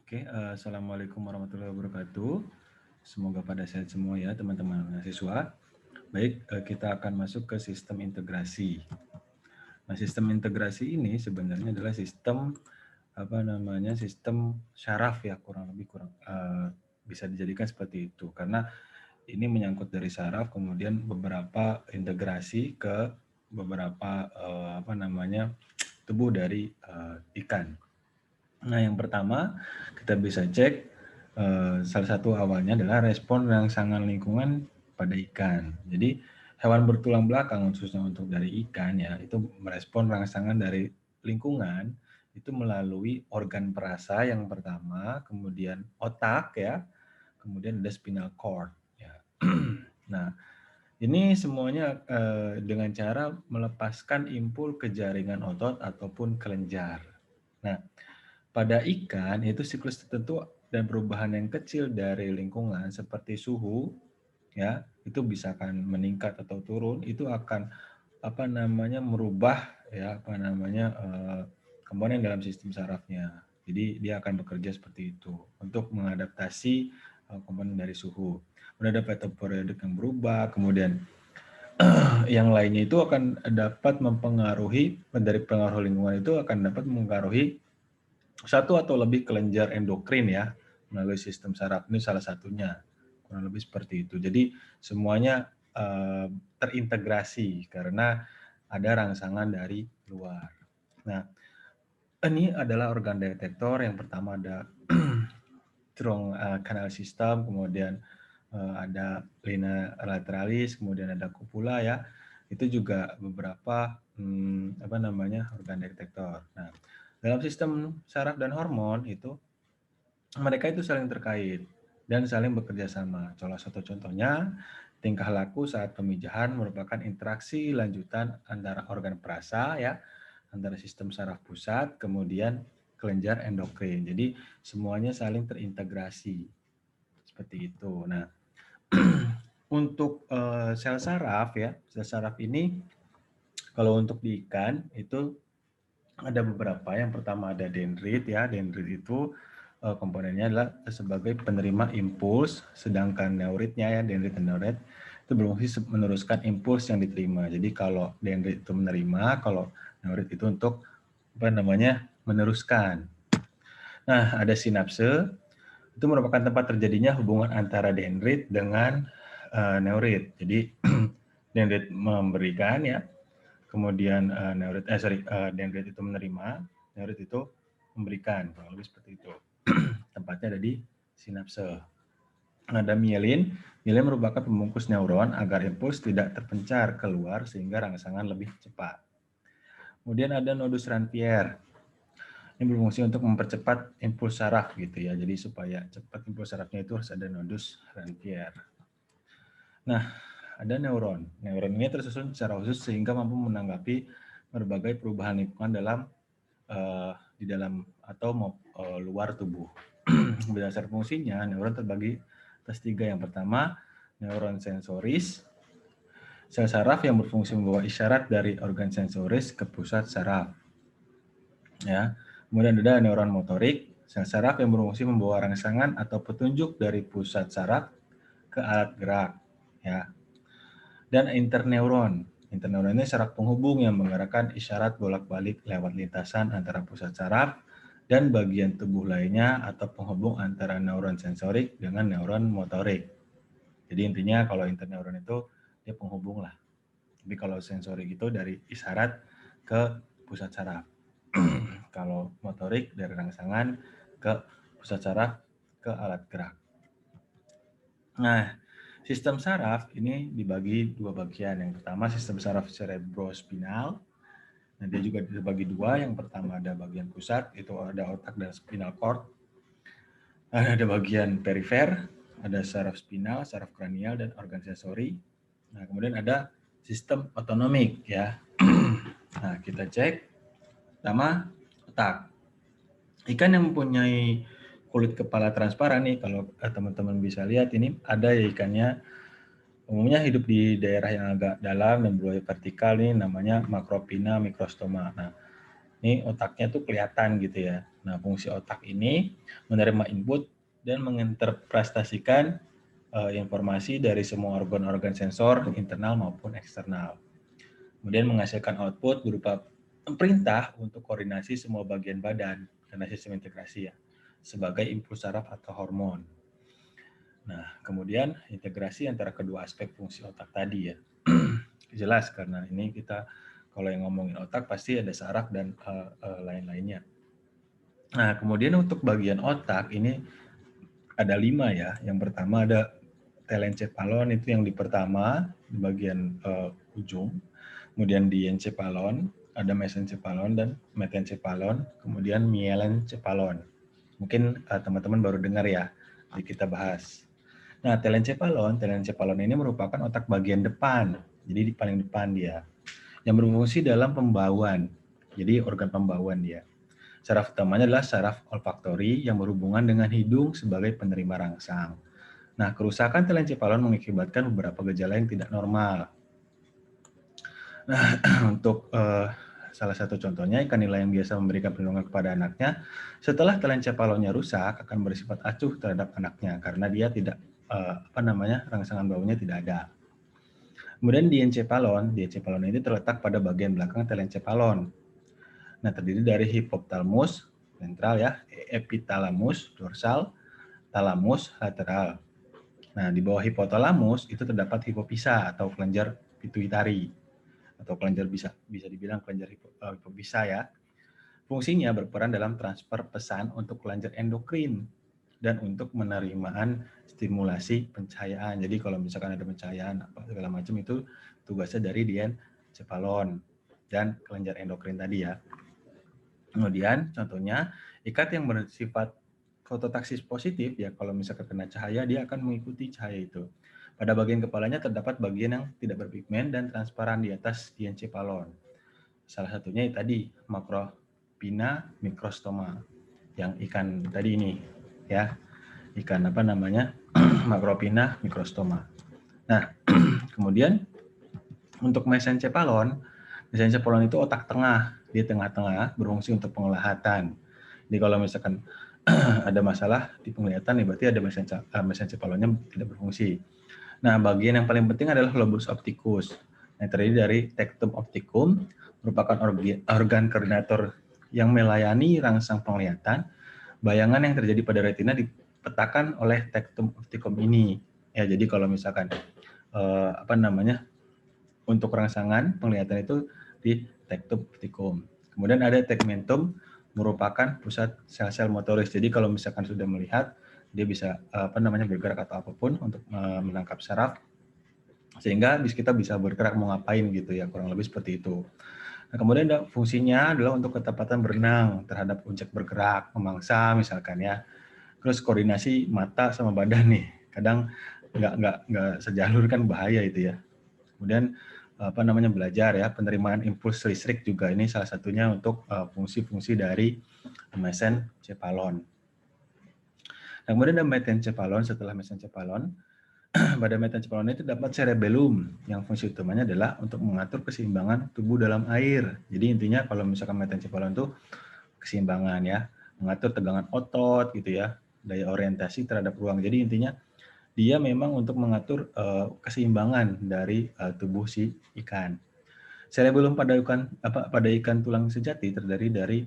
Oke, Assalamualaikum warahmatullahi wabarakatuh. Semoga pada sehat semua ya teman-teman mahasiswa. Baik, kita akan masuk ke sistem integrasi. Nah, sistem integrasi ini sebenarnya adalah sistem syaraf ya, bisa dijadikan seperti itu karena ini menyangkut dari saraf, kemudian beberapa integrasi ke beberapa tubuh dari ikan. Nah, yang pertama kita bisa cek salah satu awalnya adalah respon rangsangan lingkungan pada ikan. Jadi hewan bertulang belakang khususnya untuk dari ikan ya itu merespon rangsangan dari lingkungan itu melalui organ perasa yang pertama, kemudian otak ya, kemudian ada spinal cord ya. Nah, ini semuanya dengan cara melepaskan impul ke jaringan otot ataupun kelenjar. Nah, pada ikan itu siklus tertentu dan perubahan yang kecil dari lingkungan seperti suhu ya, itu bisa akan meningkat atau turun, itu akan merubah ya komponen dalam sistem sarafnya. Jadi dia akan bekerja seperti itu untuk mengadaptasi komponen dari suhu. Kemudian ada fetoperiodik yang berubah, kemudian yang lainnya itu akan dapat mempengaruhi dari pengaruh lingkungan itu akan dapat mempengaruhi satu atau lebih kelenjar endokrin ya melalui sistem saraf. Ini salah satunya, kurang lebih seperti itu. Jadi semuanya terintegrasi karena ada rangsangan dari luar. Nah, ini adalah organ detektor. Yang pertama ada strong canal system, kemudian ada lina lateralis, kemudian ada cupula ya. Itu juga beberapa organ detektor. Nah, dalam sistem saraf dan hormon itu mereka itu saling terkait dan saling bekerja sama. Salah satu contohnya, tingkah laku saat pemijahan merupakan interaksi lanjutan antara organ perasa ya, antara sistem saraf pusat, kemudian kelenjar endokrin. Jadi semuanya saling terintegrasi seperti itu. Nah, untuk sel saraf ya, sel saraf ini kalau untuk di ikan itu ada beberapa. Yang pertama ada dendrit ya. Dendrit itu komponennya adalah sebagai penerima impuls, sedangkan neuritnya ya, dendrit dan neurit itu berfungsi meneruskan impuls yang diterima. Jadi kalau dendrit itu menerima, kalau neurit itu untuk meneruskan. Nah, ada sinapse, itu merupakan tempat terjadinya hubungan antara dendrit dengan neurit. Jadi dendrit memberikan ya, kemudian dendrit itu menerima, neurit itu memberikan, kurang lebih seperti itu. Tempatnya ada di sinapse. Ada mielin. Mielin merupakan pembungkus neuron agar impuls tidak terpencar keluar sehingga rangsangan lebih cepat. Kemudian ada nodus Ranvier. Ini berfungsi untuk mempercepat impuls saraf gitu ya. Jadi supaya cepat impuls sarafnya itu harus ada nodus Ranvier. Nah, ada neuron. Neuron ini tersusun secara khusus sehingga mampu menanggapi berbagai perubahan lingkungan di dalam atau luar tubuh. Berdasar fungsinya, neuron terbagi atas 3. Yang pertama, neuron sensoris. Sel saraf yang berfungsi membawa isyarat dari organ sensoris ke pusat saraf. Ya. Kemudian ada neuron motorik, sel saraf yang berfungsi membawa rangsangan atau petunjuk dari pusat saraf ke alat gerak. Ya. Dan interneuron. Interneuron ini saraf penghubung yang menggerakkan isyarat bolak-balik lewat lintasan antara pusat saraf dan bagian tubuh lainnya atau penghubung antara neuron sensorik dengan neuron motorik. Jadi intinya kalau interneuron itu dia penghubung lah. Tapi kalau sensorik itu dari isyarat ke pusat saraf. Kalau motorik dari rangsangan ke pusat saraf ke alat gerak. Nah, sistem saraf ini dibagi 2 bagian. Yang pertama sistem saraf cerebrospinal. Nah, dia juga dibagi 2. Yang pertama ada bagian pusat, itu ada otak dan spinal cord. Ada bagian perifer, ada saraf spinal, saraf kranial, dan organ sensori. Nah, kemudian ada sistem otonomik ya. Nah, kita cek. Pertama, otak. Ikan yang mempunyai kulit kepala transparan nih, kalau teman-teman bisa lihat ini ada ya ikannya. Umumnya hidup di daerah yang agak dalam dan berwajah vertikal nih, namanya Macropina microstoma. Nah, Ini otaknya tuh kelihatan gitu ya. Nah, fungsi otak ini menerima input dan menginterpretasikan informasi dari semua organ-organ sensor internal maupun eksternal. Kemudian menghasilkan output berupa perintah untuk koordinasi semua bagian badan karena sistem integrasi ya, sebagai impuls saraf atau hormon. Nah, kemudian integrasi antara kedua aspek fungsi otak tadi ya. Jelas karena ini kita kalau yang ngomongin otak pasti ada saraf dan lain-lainnya. Nah, kemudian untuk bagian otak ini ada 5 ya. Yang pertama ada telencephalon, itu yang di pertama di bagian ujung. Kemudian diencephalon, ada mesencephalon dan metencephalon, kemudian mielencephalon. Mungkin teman-teman baru dengar ya, jadi kita bahas. Nah, telencephalon ini merupakan otak bagian depan, jadi di paling depan dia, yang berfungsi dalam pembauan, jadi organ pembauan dia. Saraf utamanya adalah saraf olfaktori yang berhubungan dengan hidung sebagai penerima rangsang. Nah, kerusakan telencephalon mengakibatkan beberapa gejala yang tidak normal. Nah, untuk salah satu contohnya, ikan nila yang biasa memberikan perlindungan kepada anaknya, setelah telencephalonnya rusak, akan bersifat acuh terhadap anaknya karena dia tidak rangsangan baunya tidak ada. Kemudian diencephalon ini terletak pada bagian belakang telencephalon. Nah, terdiri dari hipotalamus ventral ya, epitalamus dorsal, talamus lateral. Nah, di bawah hipotalamus itu terdapat hipofisa atau kelenjar pituitari atau kelenjar bisa dibilang kelenjar hipofisa ya. Fungsinya berperan dalam transfer pesan untuk kelenjar endokrin dan untuk penerimaan stimulasi pencahayaan. Jadi kalau misalkan ada pencahayaan apa segala macam itu tugasnya dari diencephalon dan kelenjar endokrin tadi ya. Kemudian contohnya ikat yang bersifat fototaksis positif ya, kalau misalkan kena cahaya dia akan mengikuti cahaya itu. Pada bagian kepalanya terdapat bagian yang tidak berpigmen dan transparan di atas diencephalon. Salah satunya tadi Macropina microstoma yang ikan tadi ini ya, ikan Macropina microstoma. Nah, kemudian untuk mesencephalon itu otak tengah, di tengah-tengah berfungsi untuk penglihatan. Jadi kalau misalkan ada masalah di penglihatan, ya berarti ada mesencephalonnya tidak berfungsi. Nah, bagian yang paling penting adalah lobus opticus. Yang terdiri dari tectum opticum, merupakan organ koordinator yang melayani rangsang penglihatan. Bayangan yang terjadi pada retina dipetakan oleh tectum opticum ini. Ya, jadi kalau misalkan untuk rangsangan penglihatan itu di tectum opticum. Kemudian ada tegmentum, merupakan pusat sel-sel motoris. Jadi kalau misalkan sudah melihat, dia bisa bergerak atau apapun untuk menangkap saraf, sehingga kita bisa bergerak mau ngapain gitu ya, kurang lebih seperti itu. Nah, kemudian fungsinya adalah untuk ketepatan berenang terhadap objek bergerak, memangsa misalkan ya. Terus koordinasi mata sama badan nih, kadang nggak sejalur kan bahaya itu ya. Kemudian belajar ya, penerimaan impuls listrik juga ini salah satunya untuk fungsi-fungsi dari mesencephalon. Nah, kemudian ada metencephalon. Setelah mesencephalon, pada metencephalon itu dapat cerebellum yang fungsi utamanya adalah untuk mengatur keseimbangan tubuh dalam air. Jadi intinya kalau misalkan metencephalon itu keseimbangan ya, mengatur tegangan otot gitu ya, daya orientasi terhadap ruang. Jadi intinya dia memang untuk mengatur keseimbangan dari tubuh si ikan. Cerebellum pada ikan tulang sejati terdiri dari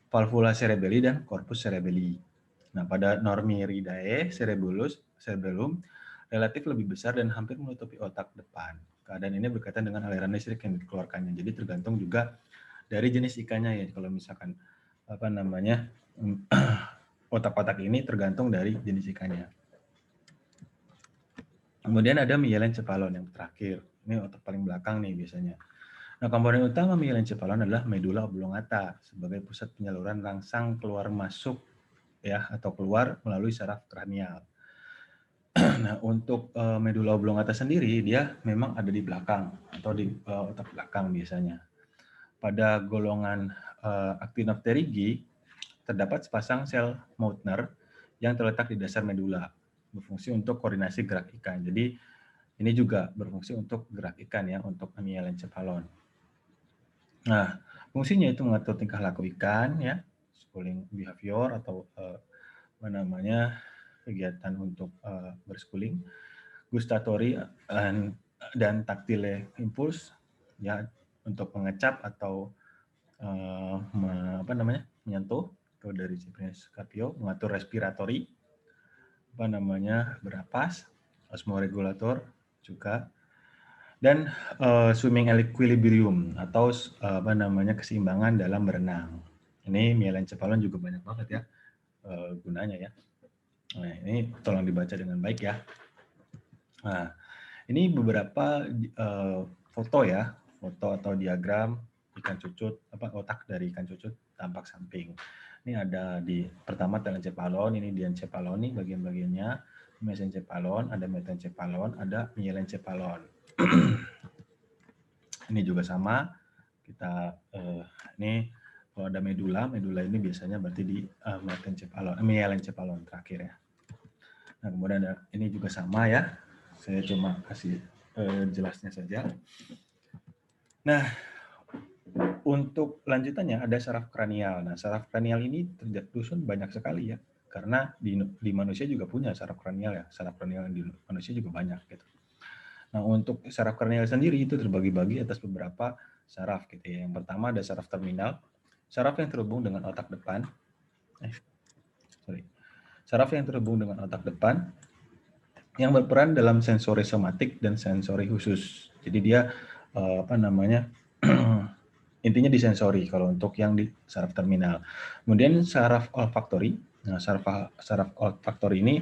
valvula cerebelli dan corpus cerebelli. Nah, pada Normiridae cerebellum relatif lebih besar dan hampir menutupi otak depan. Keadaan ini berkaitan dengan aliran listrik yang dikeluarkannya. Jadi tergantung juga dari jenis ikannya ya. Kalau misalkan otak-otak ini tergantung dari jenis ikannya. Kemudian ada mielencephalon yang terakhir. Ini otak paling belakang nih biasanya. Nah, komponen utama mielencephalon adalah medula oblongata sebagai pusat penyaluran rangsang keluar masuk ya, atau keluar melalui saraf kranial. Nah, untuk medula oblongata sendiri dia memang ada di belakang atau di otak belakang biasanya. Pada golongan Actinopterygii terdapat sepasang sel Meutner yang terletak di dasar medula, berfungsi untuk koordinasi gerak ikan. Jadi ini juga berfungsi untuk gerak ikan ya, untuk mielencephalon. Nah, fungsinya itu mengatur tingkah laku ikan, ya, schooling behavior atau apa namanya kegiatan untuk berschooling, gustatory dan tactile impulse, ya, untuk mengecap atau apa namanya menyentuh, itu dari Japanese Carpio, mengatur respiratory, apa namanya berapas, osmoregulator juga, dan swimming equilibrium atau apa namanya keseimbangan dalam berenang. Ini myelencephalon juga banyak banget ya gunanya ya. Nah, ini tolong dibaca dengan baik ya. Nah, ini beberapa foto ya, foto atau diagram ikan cucut, apa otak dari ikan cucut tampak samping. Ini ada di pertama telencephalon, ini diencephalon nih bagian-bagiannya, mesencephalon, ada metencephalon, ada myelencephalon. Ini juga sama, kita ini kalau ada medula ini biasanya berarti di myelencephalon terakhir ya. Nah, kemudian ada ini juga sama ya. Saya cuma kasih jelasnya saja. Nah, untuk lanjutannya ada saraf kranial. Nah, saraf kranial ini tersusun banyak sekali ya. Karena di manusia juga punya saraf kranial ya. Saraf kranial di manusia juga banyak gitu. Nah, untuk saraf kranial sendiri itu terbagi-bagi atas beberapa saraf gitu ya. Yang pertama ada saraf terminal, saraf yang terhubung dengan otak depan. Saraf yang terhubung dengan otak depan yang berperan dalam sensori somatik dan sensori khusus. Jadi dia apa namanya intinya di sensori kalau untuk yang di saraf terminal. Kemudian saraf olfaktori. Nah, saraf olfaktori ini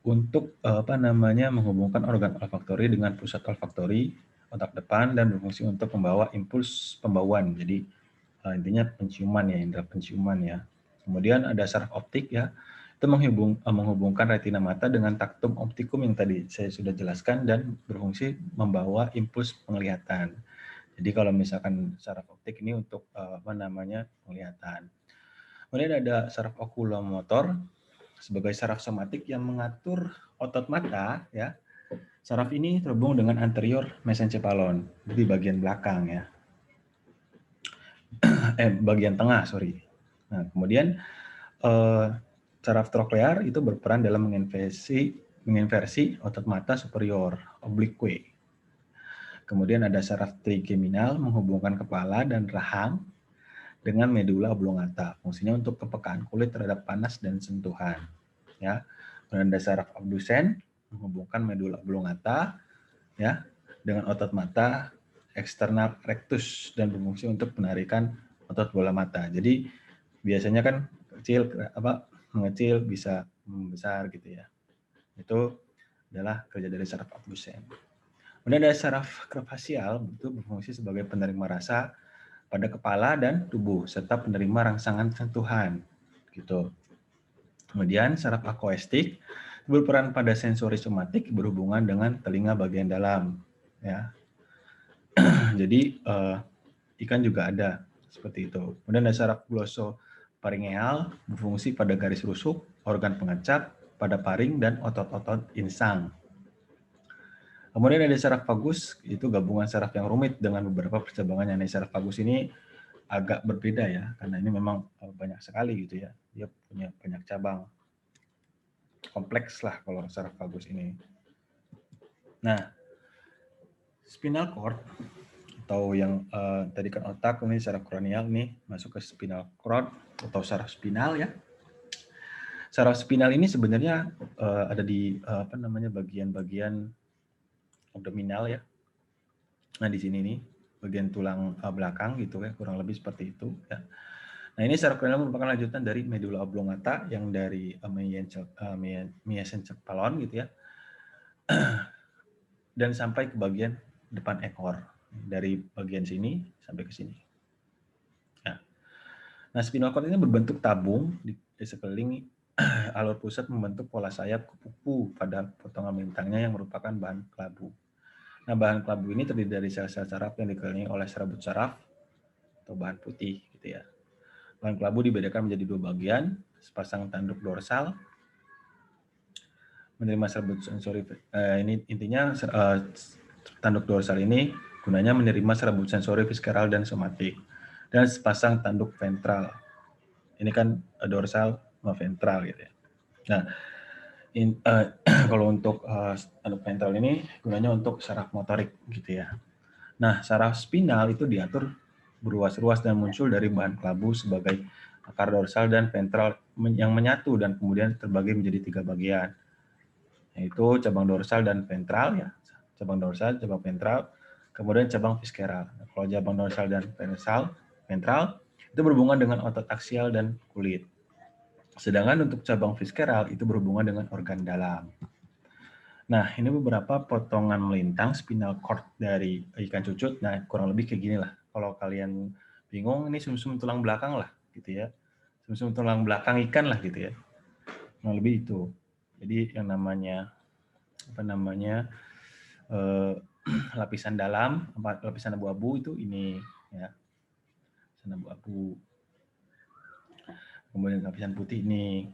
untuk apa namanya menghubungkan organ olfaktori dengan pusat olfaktori otak depan dan berfungsi untuk membawa impuls pembauan. Jadi intinya penciuman ya, indera penciuman ya. Kemudian ada saraf optik ya, itu menghubungkan retina mata dengan taktum optikum yang tadi saya sudah jelaskan dan berfungsi membawa impuls penglihatan. Jadi kalau misalkan saraf optik ini untuk apa namanya penglihatan. Kemudian ada saraf okulomotor sebagai saraf somatik yang mengatur otot mata ya. Saraf ini terhubung dengan anterior mesencephalon di bagian belakang ya. Bagian tengah, sorry. Nah, kemudian saraf troklear itu berperan dalam menginversi otot mata superior, oblique. Kemudian ada saraf trigeminal menghubungkan kepala dan rahang dengan medula oblongata. Fungsinya untuk kepekaan kulit terhadap panas dan sentuhan. Ya. Kemudian ada saraf abdusen menghubungkan medula oblongata ya dengan otot mata eksternal rectus dan berfungsi untuk penarikan otot bola mata. Jadi biasanya kan kecil apa mengecil bisa membesar gitu ya. Itu adalah kerja dari saraf abdusen. Kemudian ada saraf krepasial itu berfungsi sebagai penerima rasa pada kepala dan tubuh serta penerima rangsangan sentuhan gitu. Kemudian saraf akuestik berperan pada sensori somatik berhubungan dengan telinga bagian dalam ya. Jadi ikan juga ada seperti itu. Kemudian ada saraf glosopharyngeal berfungsi pada garis rusuk, organ pengecap, pada paring dan otot-otot insang. Kemudian ada saraf vagus, itu gabungan saraf yang rumit dengan beberapa percabangan yang saraf vagus ini agak berbeda ya, karena ini memang banyak sekali gitu ya. Dia punya banyak cabang. Kompleks lah kalau saraf vagus ini. Nah, spinal cord atau yang tadi kan otak, ini saraf kranial nih masuk ke spinal cord atau saraf spinal ya. Saraf spinal ini sebenarnya ada di apa namanya bagian-bagian abdominal ya. Nah di sini nih bagian tulang belakang gitu ya, kurang lebih seperti itu ya. Nah ini saraf kranial merupakan lanjutan dari medula oblongata yang dari mesencephalon gitu ya, dan sampai ke bagian depan ekor dari bagian sini sampai ke sini. Nah spinal cord ini berbentuk tabung di sekeliling alur pusat membentuk pola sayap kupu-kupu pada potongan bintangnya yang merupakan bahan kelabu. Nah, bahan kelabu ini terdiri dari sel-sel saraf yang dikelilingi oleh serabut saraf atau bahan putih gitu ya. Bahan kelabu dibedakan menjadi dua bagian, sepasang tanduk dorsal menerima serabut sensori ini intinya tanduk dorsal ini gunanya menerima serabut sensori visceral dan somatik, dan sepasang tanduk ventral. Ini kan dorsal sama ventral gitu ya. Nah, kalau untuk tanduk ventral ini gunanya untuk saraf motorik gitu ya. Nah, saraf spinal itu diatur berruas-ruas dan muncul dari bahan kelabu sebagai akar dorsal dan ventral yang menyatu dan kemudian terbagi menjadi 3 bagian, yaitu cabang dorsal dan ventral ya. Cabang dorsal, cabang ventral, kemudian cabang visceral. Nah, kalau cabang dorsal dan ventral itu berhubungan dengan otot aksial dan kulit. Sedangkan untuk cabang visceral itu berhubungan dengan organ dalam. Nah, ini beberapa potongan melintang spinal cord dari ikan cucut. Nah, kurang lebih kayak gini lah. Kalau kalian bingung, ini sumsum tulang belakang lah, gitu ya. Sumsum tulang belakang ikan lah, gitu ya. Kurang lebih itu. Jadi yang namanya lapisan dalam, lapisan abu-abu itu ini, ya. Lapisan abu-abu. Kemudian lapisan putih ini,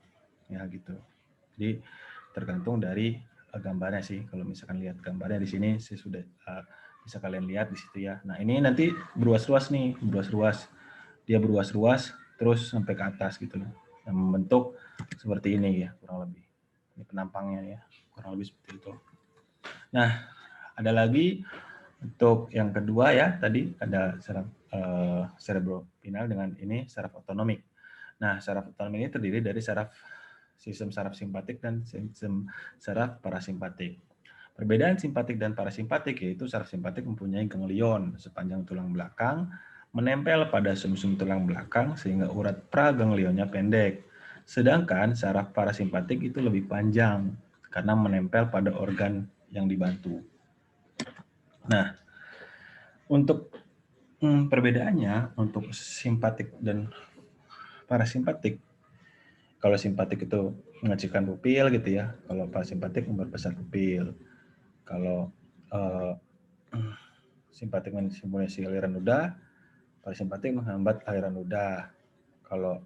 ya gitu. Jadi tergantung dari gambarnya sih. Kalau misalkan lihat gambarnya di sini, saya sudah bisa kalian lihat di situ ya. Nah ini nanti beruas-ruas nih, beruas-ruas. Dia beruas-ruas terus sampai ke atas gitu loh. Yang membentuk seperti ini ya kurang lebih. Ini penampangnya ya kurang lebih seperti itu. Nah ada lagi untuk yang kedua ya tadi ada saraf cerebrospinal dengan ini saraf otonomik. Nah saraf otonomik ini terdiri dari sistem saraf simpatik dan sistem saraf parasimpatik. Perbedaan simpatik dan parasimpatik yaitu saraf simpatik mempunyai ganglion sepanjang tulang belakang menempel pada sumsum tulang belakang sehingga urat praganglionnya pendek. Sedangkan saraf parasimpatik itu lebih panjang karena menempel pada organ yang dibantu. Nah, untuk perbedaannya untuk simpatik dan parasimpatik, kalau simpatik itu mengecilkan pupil gitu ya, kalau parasimpatik memperbesar pupil. Kalau simpatik menstimulasi aliran ludah, parasimpatik menghambat aliran ludah. Kalau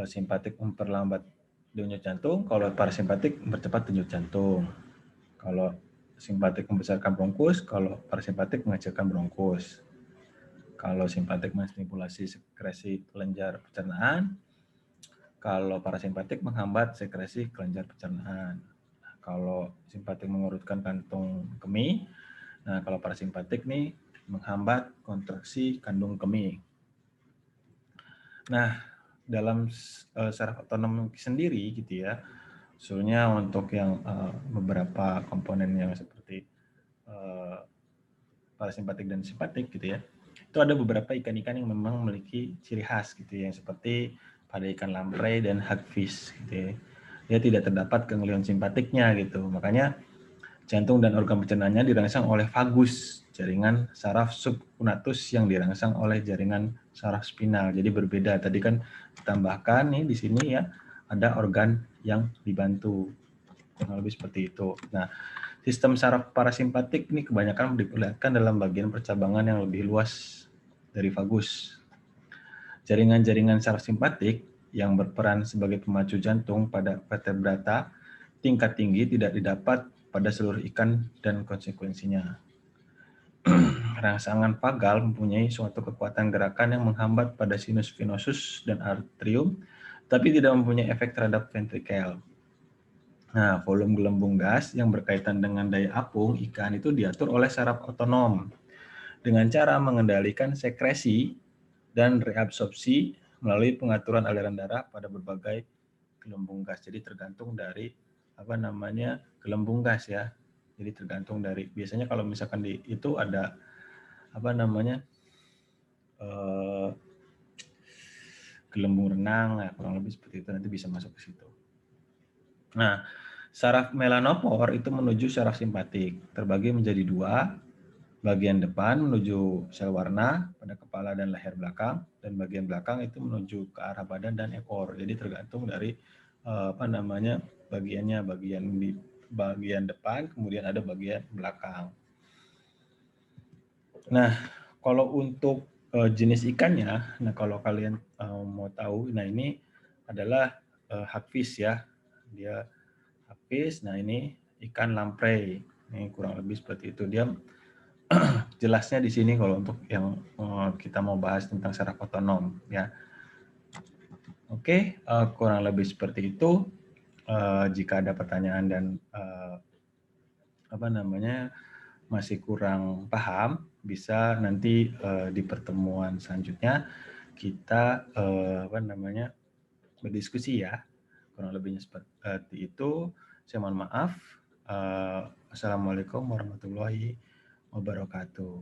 simpatik memperlambat denyut jantung, kalau parasimpatik mempercepat denyut jantung. Kalau simpatik membesarkan bronkus, kalau parasimpatik mengecilkan bronkus. Kalau simpatik menstimulasi sekresi kelenjar pencernaan, kalau parasimpatik menghambat sekresi kelenjar pencernaan. Kalau simpatik mengurutkan kantung kemih, nah kalau parasimpatik nih menghambat kontraksi kandung kemih. Nah, dalam saraf otonom sendiri gitu ya, usulnya untuk yang beberapa komponen yang seperti parasimpatik dan simpatik gitu ya, itu ada beberapa ikan-ikan yang memang memiliki ciri khas gitu ya, yang seperti pada ikan lamprey dan hagfish gitu ya. Dia tidak terdapat ganglion simpatiknya gitu. Makanya jantung dan organ pencernaannya dirangsang oleh vagus, jaringan saraf subcunatus yang dirangsang oleh jaringan saraf spinal. Jadi berbeda. Tadi kan ditambahkan nih di sini ya ada organ yang dibantu. Kurang lebih seperti itu. Nah, sistem saraf parasimpatik ini kebanyakan diperlihatkan dalam bagian percabangan yang lebih luas dari vagus. Jaringan-jaringan saraf simpatik yang berperan sebagai pemacu jantung pada vertebrata tingkat tinggi tidak didapat pada seluruh ikan dan konsekuensinya. Rangsangan vagal mempunyai suatu kekuatan gerakan yang menghambat pada sinus venosus dan arterium, tapi tidak mempunyai efek terhadap ventrikel. Nah, volume gelembung gas yang berkaitan dengan daya apung ikan itu diatur oleh saraf otonom dengan cara mengendalikan sekresi dan reabsorpsi melalui pengaturan aliran darah pada berbagai gelembung gas. Jadi tergantung dari gelembung gas ya. Jadi tergantung dari biasanya kalau misalkan di itu ada gelembung renang, nah, kurang lebih seperti itu nanti bisa masuk ke situ. Nah, saraf melanopor itu menuju saraf simpatik, terbagi menjadi 2. Bagian depan menuju sel warna pada kepala dan leher belakang, dan bagian belakang itu menuju ke arah badan dan ekor. Jadi tergantung dari bagiannya, bagian depan, kemudian ada bagian belakang. Nah, kalau untuk jenis ikannya, nah kalau kalian mau tahu, nah ini adalah hagfish ya, dia hagfish. Nah ini ikan lamprey, ini kurang lebih seperti itu. Dia jelasnya di sini kalau untuk yang kita mau bahas tentang saraf otonom ya. Oke, kurang lebih seperti itu. Jika ada pertanyaan dan apa namanya masih kurang paham, bisa nanti di pertemuan selanjutnya kita apa namanya berdiskusi ya. Kurang lebihnya seperti itu. Saya mohon maaf. Assalamualaikum warahmatullahi wabarakatuh.